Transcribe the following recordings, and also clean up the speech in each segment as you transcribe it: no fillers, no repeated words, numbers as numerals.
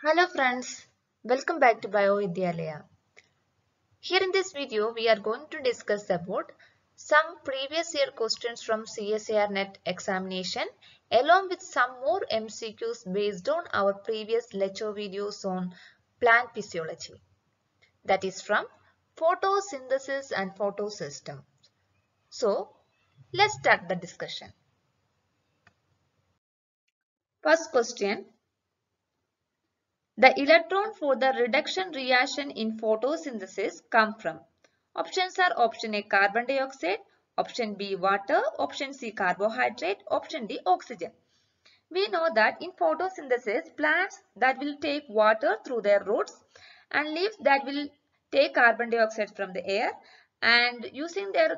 Hello friends, welcome back to BioVidyalaya. Here in this video, we are going to discuss about some previous year questions from CSIR NET examination along with some more MCQs based on our previous lecture videos on plant physiology. That is from photosynthesis and photosystem. So, let's start the discussion. First question. The electron for the reduction reaction in photosynthesis come from. Options are option A carbon dioxide, option B water, option C carbohydrate, option D oxygen. We know that in photosynthesis, plants that will take water through their roots and leaves that will take carbon dioxide from the air, and using their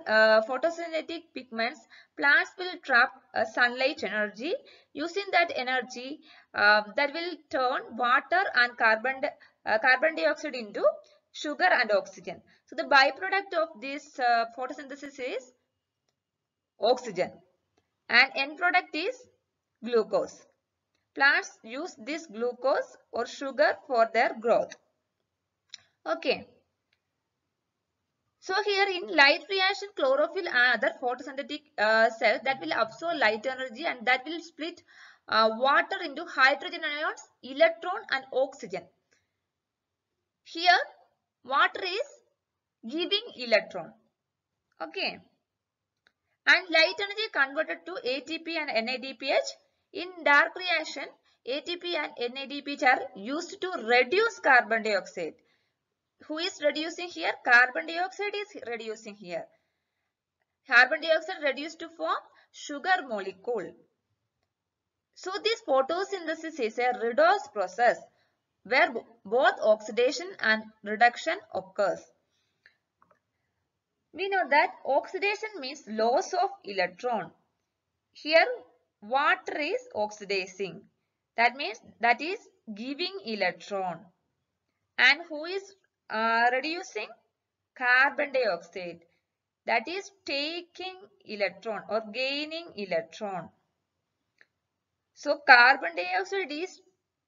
photosynthetic pigments, plants will trap sunlight energy. Using that energy, that will turn water and carbon dioxide into sugar and oxygen. So the byproduct of this photosynthesis is oxygen, and end product is glucose. Plants use this glucose or sugar for their growth. Okay. So here in light reaction, chlorophyll and other photosynthetic cells that will absorb light energy and that will split water into hydrogen ions, electron and oxygen. Here water is giving electron. Okay. And light energy converted to ATP and NADPH. In dark reaction, ATP and NADPH are used to reduce carbon dioxide. Who is reducing here? Carbon dioxide is reducing here. Carbon dioxide reduced to form sugar molecule. So this photosynthesis is a redox process where both oxidation and reduction occurs. We know that oxidation means loss of electron. Here water is oxidizing. That means that is giving electron. And who is reducing? Carbon dioxide. That is taking electron or gaining electron. So carbon dioxide is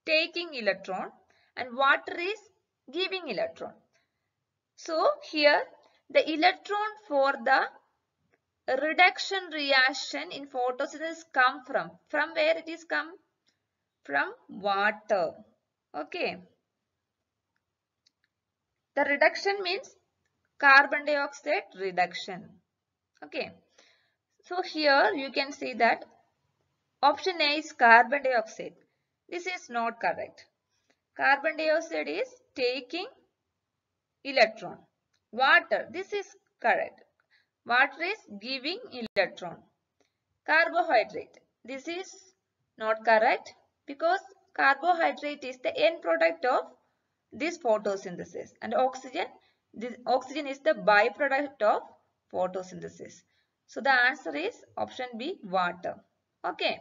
taking electron and water is giving electron. So here the electron for the reduction reaction in photosynthesis come from. From where it is come? From water. Okay. The reduction means carbon dioxide reduction. Okay. So here you can see that option A is carbon dioxide. This is not correct. Carbon dioxide is taking electron. Water, this is correct. Water is giving electron. Carbohydrate, this is not correct because carbohydrate is the end product of this photosynthesis, and this oxygen is the byproduct of photosynthesis. So the answer is option B, water. Okay.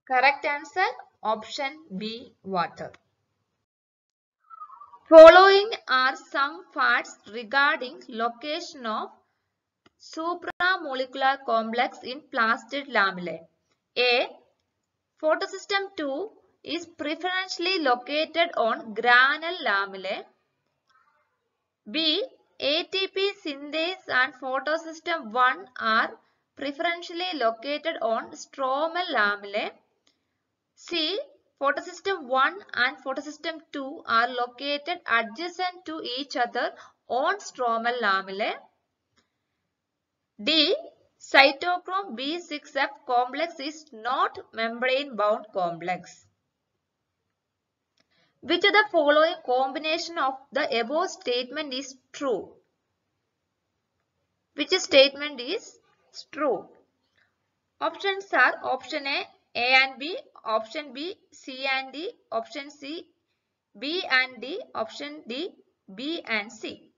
Correct answer option B, water. Following are some facts regarding location of supramolecular complex in plastid lamellae. A. Photosystem 2 is preferentially located on granule lamellae. B. ATP synthase and photosystem 1 are preferentially located on stromal lamellae. C. Photosystem 1 and photosystem 2 are located adjacent to each other on stromal lamellae. D. Cytochrome B6F complex is not membrane-bound complex. Which of the following combination of the above statement is true? Which statement is true? Options are option A and B, option B, C and D, option C, B and D, option D, B and C.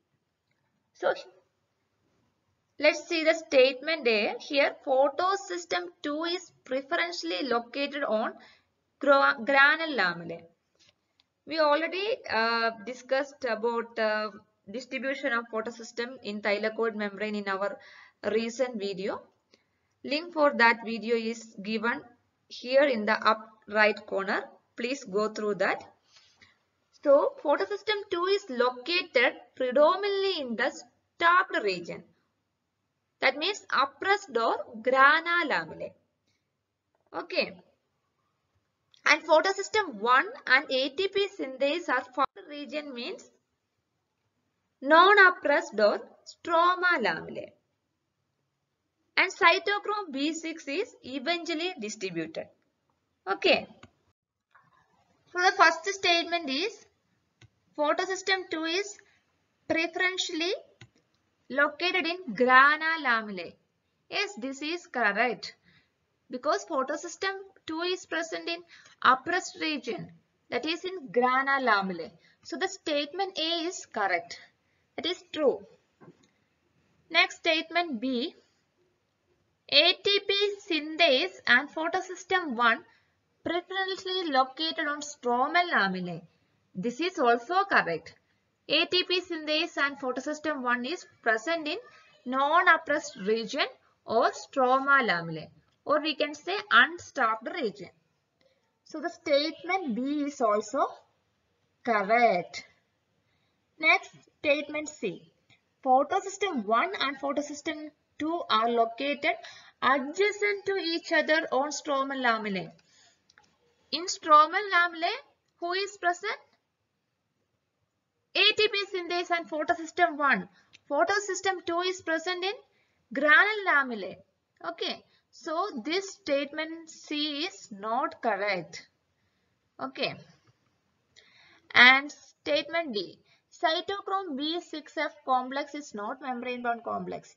So, let's see the statement A. Here, photosystem 2 is preferentially located on granule lamellae. We already discussed about distribution of photosystem in thylakoid membrane in our recent video. Link for that video is given here in the right corner. Please go through that. So, photosystem 2 is located predominantly in the stopped region. That means oppressed or grana lamellae. Okay. And photosystem 1 and ATP synthase are found region means non-oppressed or stroma lamellae. And cytochrome B6 is eventually distributed. Okay. So the first statement is photosystem 2 is preferentially located in grana lamellae. Yes, this is correct. Because photosystem 2 is present in oppressed region, that is in grana lamellae. So the statement A is correct. That is true. Next statement B. ATP synthase and photosystem 1 preferentially located on stromal lamellae. This is also correct. ATP synthase and photosystem 1 is present in non-oppressed region or stroma lamellae, or we can say unstopped region. So the statement B is also correct. Next, statement C. Photosystem 1 and photosystem 2 are located adjacent to each other on stromal lamellae. In stromal lamellae, who is present? ATP synthase and photosystem 1. Photosystem 2 is present in granule lamellae. Okay. So, this statement C is not correct. Okay. And statement D. Cytochrome B6F complex is not membrane bound complex.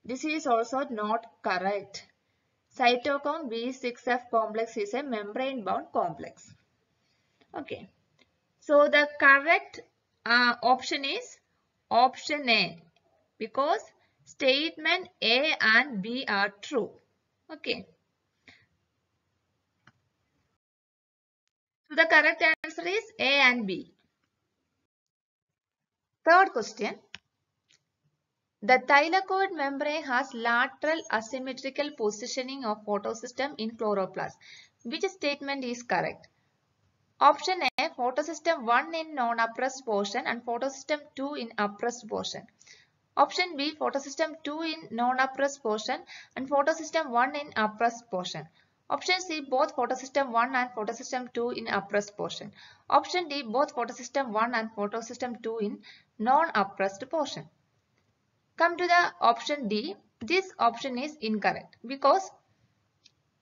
This is also not correct. Cytochrome B6F complex is a membrane bound complex. Okay. So the correct option is option A, because statement A and B are true. Okay. So the correct answer is A and B. Third question. The thylakoid membrane has lateral asymmetrical positioning of photosystem in chloroplast. Which statement is correct? Option A, photosystem 1 in non-oppressed portion and photosystem 2 in oppressed portion. Option B, photosystem 2 in non-oppressed portion and photosystem 1 in oppressed portion. Option C, both photosystem 1 and photosystem 2 in oppressed portion. Option D, both photosystem 1 and photosystem 2 in non-oppressed portion. Come to the option D. This option is incorrect because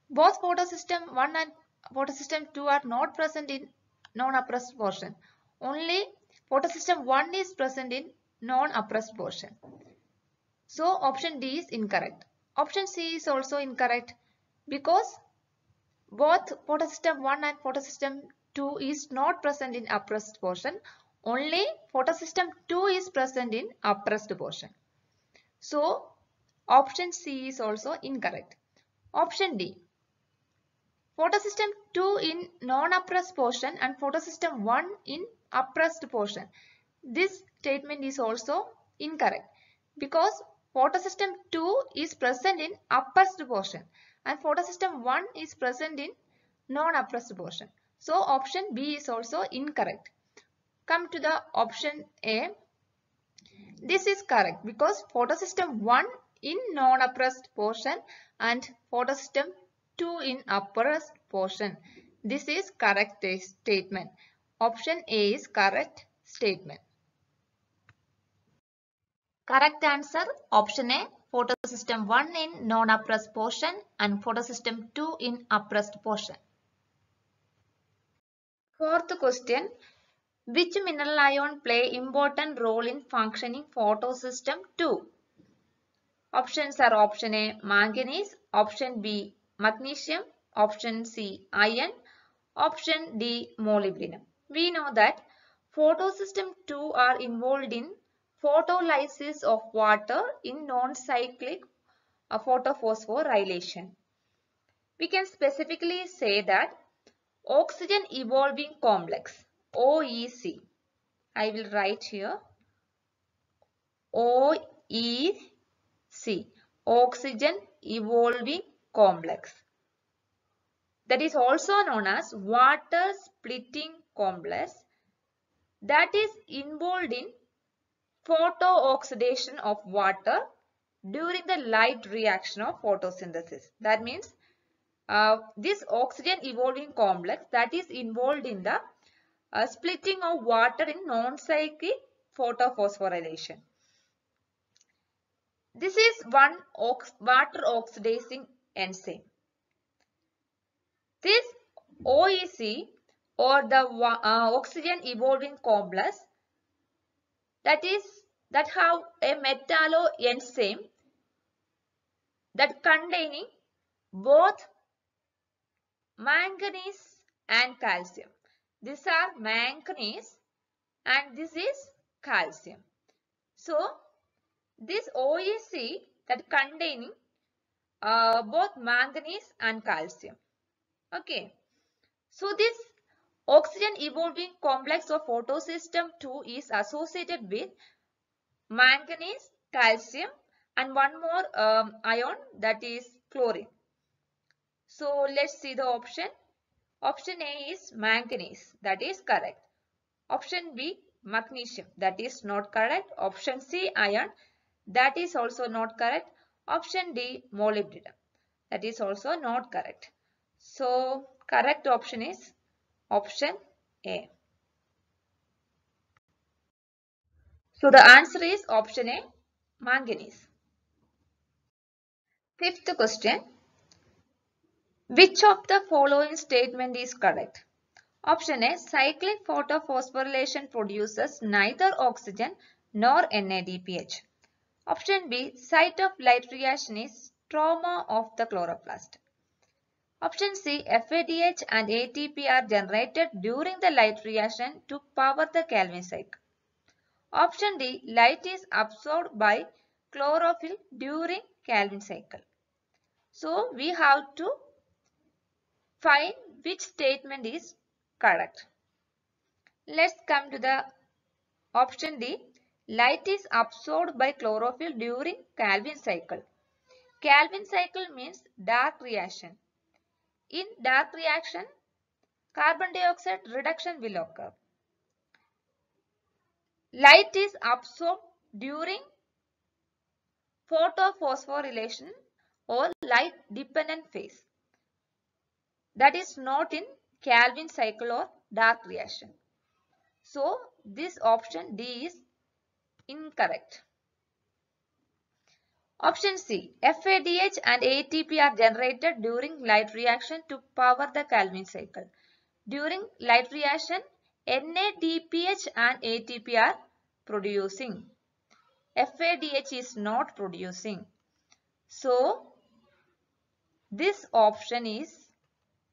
both photosystem 1 and photosystem 2 are not present in non-oppressed portion. Only photosystem 1 is present in non-oppressed portion. So option D is incorrect. Option C is also incorrect because both photosystem 1 and photosystem 2 is not present in oppressed portion. Only photosystem 2 is present in oppressed portion. So option C is also incorrect. Option D. Photosystem 2 in non-oppressed portion and photosystem 1 in oppressed portion. This statement is also incorrect because photosystem 2 is present in oppressed portion and photosystem 1 is present in non-oppressed portion. So option B is also incorrect. Come to the option A. This is correct because photosystem 1 in non-oppressed portion and photosystem 2 in oppressed portion. This is correct statement. Option A is correct statement. Correct answer option A, photosystem 1 in non-oppressed portion and photosystem 2 in oppressed portion. Fourth question. Which mineral ion play important role in functioning photosystem 2? Options are option A, manganese, option B, magnesium, option C, iron, option D, molybdenum. We know that photosystem 2 are involved in photolysis of water in non-cyclic photophosphorylation. We can specifically say that oxygen evolving complex, OEC. I will write here OEC, oxygen evolving complex. that is also known as water splitting complex, that is involved in photooxidation of water during the light reaction of photosynthesis. That means this oxygen evolving complex that is involved in the splitting of water in non-cyclic photophosphorylation. This is one water oxidizing enzyme. This OEC or the oxygen evolving complex that have a metalloenzyme that containing both manganese and calcium. These are manganese and this is calcium. So this OEC that containing both manganese and calcium. Okay. So this oxygen evolving complex of photosystem 2 is associated with manganese, calcium and one more ion, that is chlorine. So let's see the option. Option A is manganese, that is correct. Option B, magnesium, that is not correct. Option C, iron, that is also not correct. Option D, molybdenum, that is also not correct. So correct option is option A. So the answer is option A, manganese. Fifth question. Which of the following statement is correct? Option A, cyclic photophosphorylation produces neither oxygen nor NADPH. Option B, site of light reaction is stroma of the chloroplast. Option C, FADH and ATP are generated during the light reaction to power the Calvin cycle. Option D, light is absorbed by chlorophyll during Calvin cycle. So we have to find which statement is correct. Let's come to the option D. Light is absorbed by chlorophyll during Calvin cycle. Calvin cycle means dark reaction. In dark reaction, carbon dioxide reduction will occur. Light is absorbed during photophosphorylation or light dependent phase. That is not in Calvin cycle or dark reaction. So this option D is incorrect. Option C, FADH and ATP are generated during light reaction to power the Calvin cycle. During light reaction, NADPH and ATP are producing. FADH is not producing. So this option is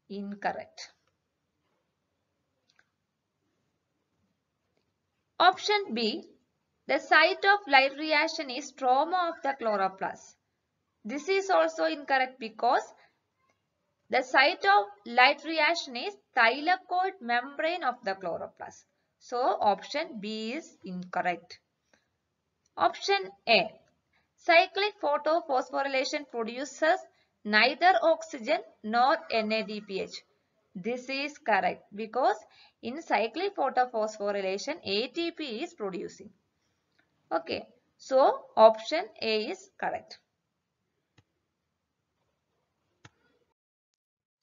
incorrect. Option B, the site of light reaction is stroma of the chloroplast. This is also incorrect because the site of light reaction is thylakoid membrane of the chloroplast. So option B is incorrect. Option A, cyclic photophosphorylation produces neither oxygen nor NADPH. This is correct because in cyclic photophosphorylation ATP is producing. Okay, so option A is correct.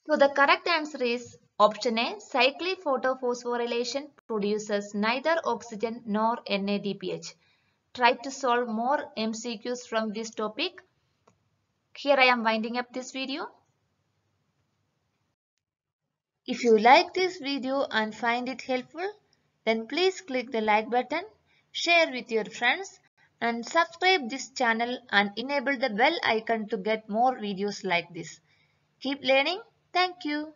So the correct answer is option A, cyclic photophosphorylation produces neither oxygen nor NADPH. Try to solve more MCQs from this topic. Here I am winding up this video. If you like this video and find it helpful, then please click the like button, share with your friends and subscribe this channel and enable the bell icon to get more videos like this. Keep learning. Thank you.